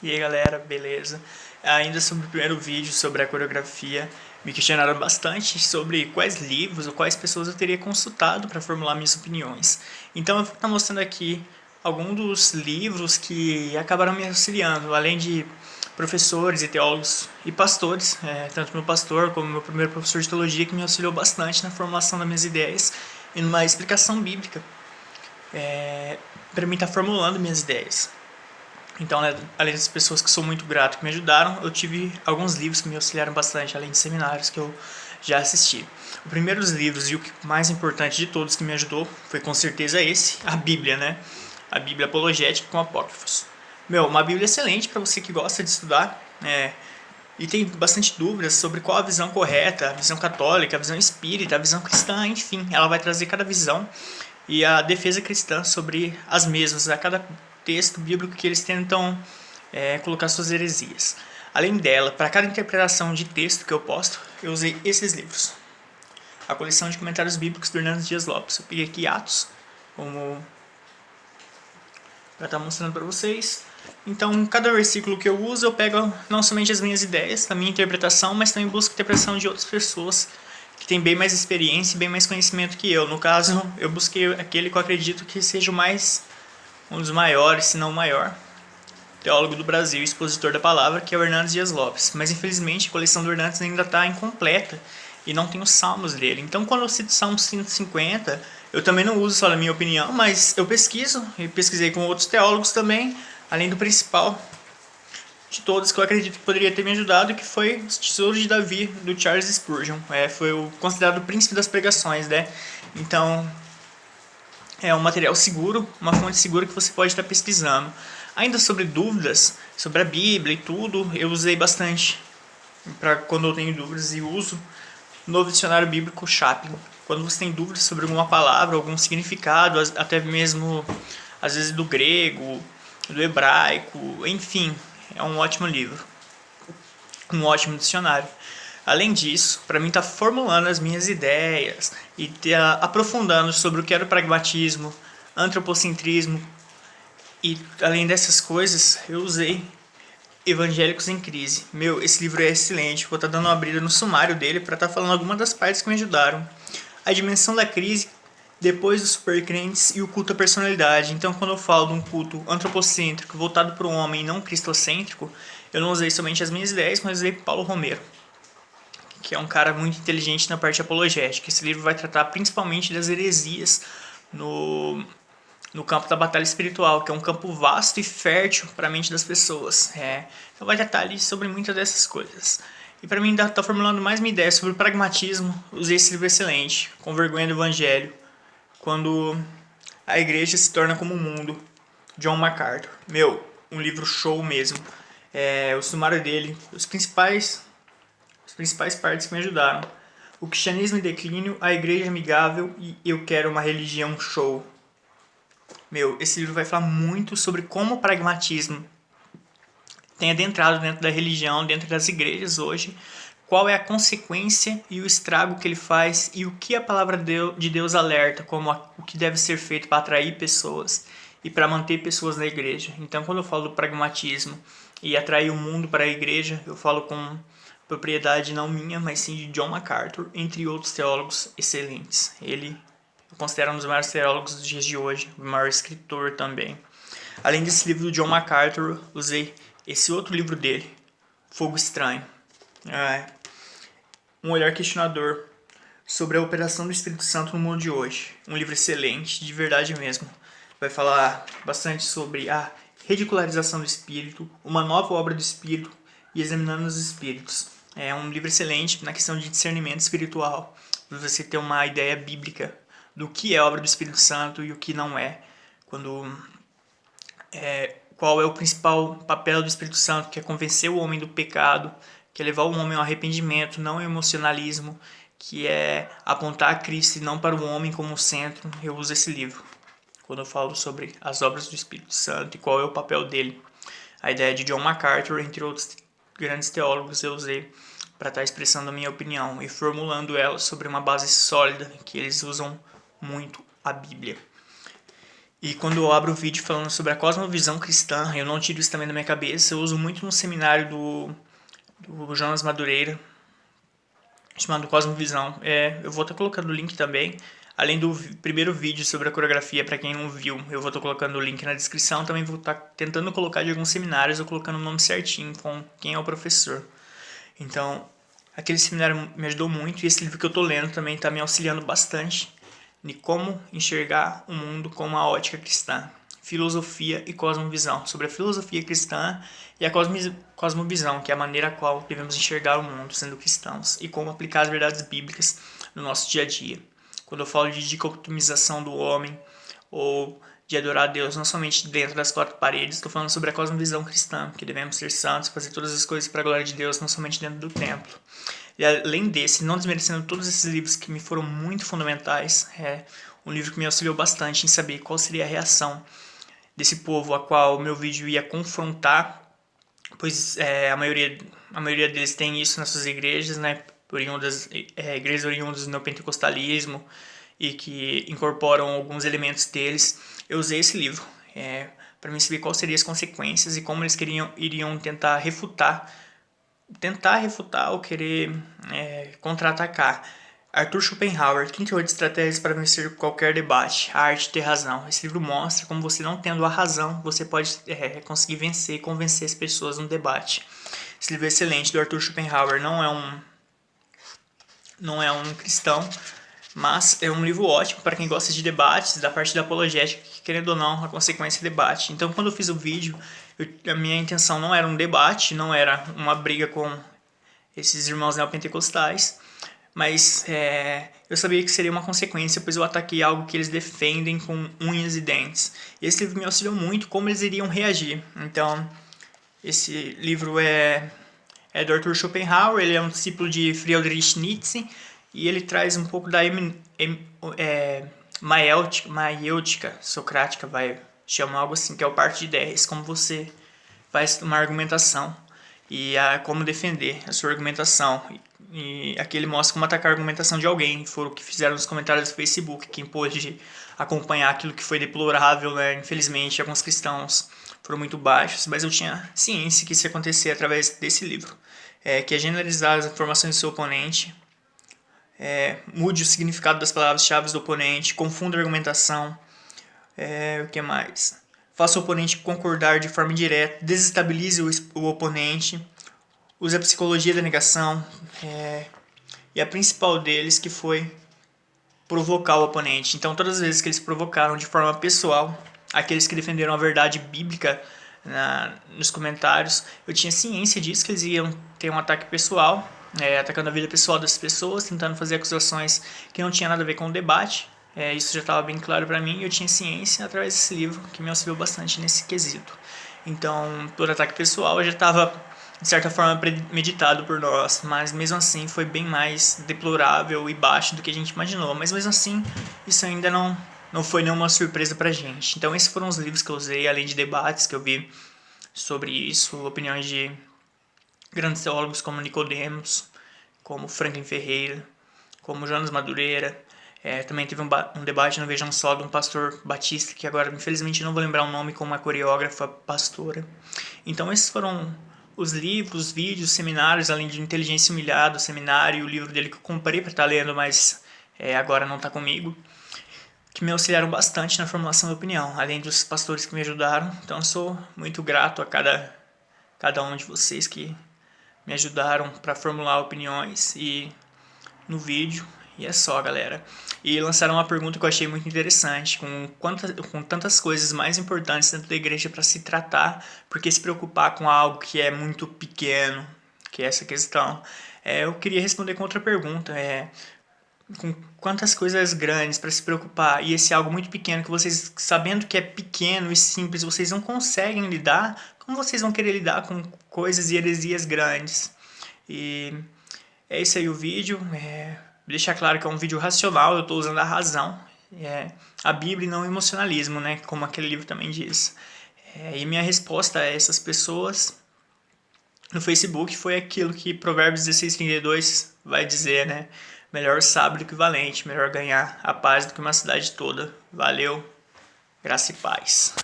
E aí galera, beleza? Ainda sobre o primeiro vídeo sobre a coreografia, me questionaram bastante sobre quais livros ou quais pessoas eu teria consultado para formular minhas opiniões. Então eu vou estar mostrando aqui alguns dos livros que acabaram me auxiliando, além de professores e teólogos e pastores, tanto meu pastor como meu primeiro professor de teologia, que me auxiliou bastante na formulação das minhas ideias e numa explicação bíblica para mim estar formulando minhas ideias. Então, né, além das pessoas que sou muito grato que me ajudaram, eu tive alguns livros que me auxiliaram bastante, além de seminários que eu já assisti. O primeiro dos livros e o mais importante de todos que me ajudou foi com certeza esse, a Bíblia, né? A Bíblia apologética com apócrifos. Uma Bíblia excelente para você que gosta de estudar, e tem bastante dúvidas sobre qual a visão correta, a visão católica, a visão espírita, a visão cristã, enfim. Ela vai trazer cada visão e a defesa cristã sobre as mesmas, a cada texto bíblico que eles tentam colocar suas heresias. Além dela, para cada interpretação de texto que eu posto, eu usei esses livros. A coleção de comentários bíblicos do Hernandes Dias Lopes. Eu peguei aqui Atos, como para estar mostrando para vocês. Então, cada versículo que eu uso, eu pego não somente as minhas ideias, a minha interpretação, mas também busco a interpretação de outras pessoas que têm bem mais experiência e bem mais conhecimento que eu. No caso, eu busquei aquele que eu acredito que seja um dos maiores, se não o maior, teólogo do Brasil e expositor da palavra, que é o Hernandes Dias Lopes. Mas, infelizmente, a coleção do Hernandes ainda está incompleta e não tem os salmos dele. Então, quando eu cito Salmos 150, eu também não uso só a minha opinião, mas eu pesquiso e pesquisei com outros teólogos também, além do principal de todos que eu acredito que poderia ter me ajudado, que foi Os Tesouros de Davi, do Charles Spurgeon. Foi o considerado o príncipe das pregações, né? Então, é um material seguro, uma fonte segura que você pode estar pesquisando. Ainda sobre dúvidas, sobre a Bíblia e tudo, eu usei bastante para quando eu tenho dúvidas e uso no dicionário bíblico Chaplin. Quando você tem dúvidas sobre alguma palavra, algum significado, até mesmo às vezes do grego, do hebraico, enfim, é um ótimo livro, um ótimo dicionário. Além disso, para mim estar formulando as minhas ideias e aprofundando sobre o que era o pragmatismo, antropocentrismo e além dessas coisas, eu usei Evangélicos em Crise. Esse livro é excelente. Vou estar dando uma abrida no sumário dele para estar falando algumas das partes que me ajudaram. A dimensão da crise depois dos supercrentes e o culto à personalidade. Então, quando eu falo de um culto antropocêntrico voltado para o homem e não cristocêntrico, eu não usei somente as minhas ideias, mas usei Paulo Romero, que é um cara muito inteligente na parte apologética. Esse livro vai tratar principalmente das heresias no campo da batalha espiritual, que é um campo vasto e fértil para a mente das pessoas. Então vai tratar ali sobre muitas dessas coisas. E para mim, tá formulando mais uma ideia sobre o pragmatismo, usei esse livro excelente, Com Vergonha do Evangelho, quando a igreja se torna como o mundo, John MacArthur. Um livro show mesmo. O sumário dele, as principais partes que me ajudaram. O cristianismo em declínio, a igreja amigável e eu quero uma religião show. Esse livro vai falar muito sobre como o pragmatismo tem adentrado dentro da religião, dentro das igrejas hoje, qual é a consequência e o estrago que ele faz e o que a palavra de Deus alerta, como o que deve ser feito para atrair pessoas e para manter pessoas na igreja. Então, quando eu falo do pragmatismo e atrair o mundo para a igreja, eu falo com propriedade não minha, mas sim de John MacArthur, entre outros teólogos excelentes. Ele eu considero um dos maiores teólogos dos dias de hoje, o maior escritor também. Além desse livro do John MacArthur, usei esse outro livro dele, Fogo Estranho. Um olhar questionador sobre a operação do Espírito Santo no mundo de hoje. Um livro excelente, de verdade mesmo. Vai falar bastante sobre a ridicularização do Espírito, uma nova obra do Espírito e examinando os Espíritos. É um livro excelente na questão de discernimento espiritual, para você ter uma ideia bíblica do que é obra do Espírito Santo e o que não é. Qual é o principal papel do Espírito Santo, que é convencer o homem do pecado, que é levar o homem ao arrependimento, não ao emocionalismo, que é apontar a Cristo e não para o homem como centro. Eu uso esse livro quando eu falo sobre as obras do Espírito Santo e qual é o papel dele. A ideia de John MacArthur, entre outros grandes teólogos, eu usei para estar expressando a minha opinião e formulando ela sobre uma base sólida, que eles usam muito a Bíblia. E quando eu abro o vídeo falando sobre a cosmovisão cristã, eu não tiro isso também da minha cabeça. Eu uso muito no seminário do Jonas Madureira, chamado Cosmovisão. Eu vou estar colocando o link também. Além do primeiro vídeo sobre a coreografia, para quem não viu, eu vou estar colocando o link na descrição. Também vou estar tentando colocar de alguns seminários, eu colocando o nome certinho com quem é o professor. Então, aquele seminário me ajudou muito e esse livro que eu estou lendo também está me auxiliando bastante de como enxergar o mundo com uma ótica cristã. Filosofia e cosmovisão. Sobre a filosofia cristã e a cosmovisão, que é a maneira a qual devemos enxergar o mundo sendo cristãos e como aplicar as verdades bíblicas no nosso dia a dia. Quando eu falo de dicotomização do homem ou de adorar a Deus não somente dentro das quatro paredes, estou falando sobre a cosmovisão cristã, que devemos ser santos, fazer todas as coisas para a glória de Deus, não somente dentro do templo. E além desse, não desmerecendo todos esses livros que me foram muito fundamentais, é um livro que me auxiliou bastante em saber qual seria a reação desse povo a qual o meu vídeo ia confrontar, pois a maioria deles tem isso nas suas igrejas, né, igrejas oriundas do neopentecostalismo e que incorporam alguns elementos deles. Eu usei esse livro para mim saber quais seriam as consequências e como eles iriam tentar refutar ou querer contra-atacar. Arthur Schopenhauer, 38 estratégias para vencer qualquer debate, a arte de ter razão. Esse livro mostra como você não tendo a razão, você pode conseguir vencer e convencer as pessoas no debate. Esse livro é excelente, do Arthur Schopenhauer. Não é um cristão, mas é um livro ótimo para quem gosta de debates, da parte da apologética, que querendo ou não, a consequência é debate. Então, quando eu fiz o vídeo, a minha intenção não era um debate, não era uma briga com esses irmãos neopentecostais, mas eu sabia que seria uma consequência, pois eu ataquei algo que eles defendem com unhas e dentes. E esse livro me auxiliou muito como eles iriam reagir. Então, esse livro é do Arthur Schopenhauer, ele é um discípulo de Friedrich Nietzsche, e ele traz um pouco da maiêutica socrática, chama algo assim, que é o parte de ideias, como você faz uma argumentação e como defender a sua argumentação. E aqui ele mostra como atacar a argumentação de alguém. Foram o que fizeram nos comentários do Facebook. Quem pôde acompanhar aquilo que foi deplorável, né? Infelizmente, alguns cristãos foram muito baixos, mas eu tinha ciência que isso ia acontecer através desse livro. Que é generalizar as informações do seu oponente, mude o significado das palavras-chave do oponente, confunda a argumentação, o que mais? Faça o oponente concordar de forma direta, desestabilize o oponente, use a psicologia da negação, e a principal deles que foi provocar o oponente. Então, todas as vezes que eles provocaram de forma pessoal, aqueles que defenderam a verdade bíblica nos comentários, eu tinha ciência disso, que eles iam ter um ataque pessoal, atacando a vida pessoal das pessoas, tentando fazer acusações que não tinha nada a ver com o debate. Isso já estava bem claro para mim e eu tinha ciência através desse livro, que me auxiliou bastante nesse quesito. Então, por ataque pessoal, já estava, de certa forma, premeditado por nós, mas mesmo assim foi bem mais deplorável e baixo do que a gente imaginou. Mas mesmo assim, isso ainda não foi nenhuma surpresa pra gente. Então esses foram os livros que eu usei, além de debates que eu vi sobre isso, opiniões de grandes teólogos como Nicodemos, como Franklin Ferreira, como Jonas Madureira. Também teve um debate no Vejam Só de um pastor batista, que agora infelizmente não vou lembrar o nome, com uma coreógrafa pastora. Então esses foram os livros, vídeos, seminários, além de Inteligência Humilhada, o seminário, o livro dele que eu comprei para estar lendo, mas agora não está comigo, que me auxiliaram bastante na formulação da opinião, além dos pastores que me ajudaram. Então eu sou muito grato a cada um de vocês que me ajudaram para formular opiniões e no vídeo. E é só, galera. E lançaram uma pergunta que eu achei muito interessante, com tantas coisas mais importantes dentro da igreja para se tratar, porque se preocupar com algo que é muito pequeno, que é essa questão. Eu queria responder com outra pergunta, com quantas coisas grandes para se preocupar e esse algo muito pequeno que vocês, sabendo que é pequeno e simples, vocês não conseguem lidar, como vocês vão querer lidar com coisas e heresias grandes? E é isso aí o vídeo. Deixar claro que é um vídeo racional, eu estou usando a razão, a Bíblia e não o emocionalismo, né, como aquele livro também diz. E minha resposta a essas pessoas no Facebook foi aquilo que Provérbios 16:32 vai dizer, né? Melhor sábio do que valente, melhor ganhar a paz do que uma cidade toda. Valeu! Graça e paz.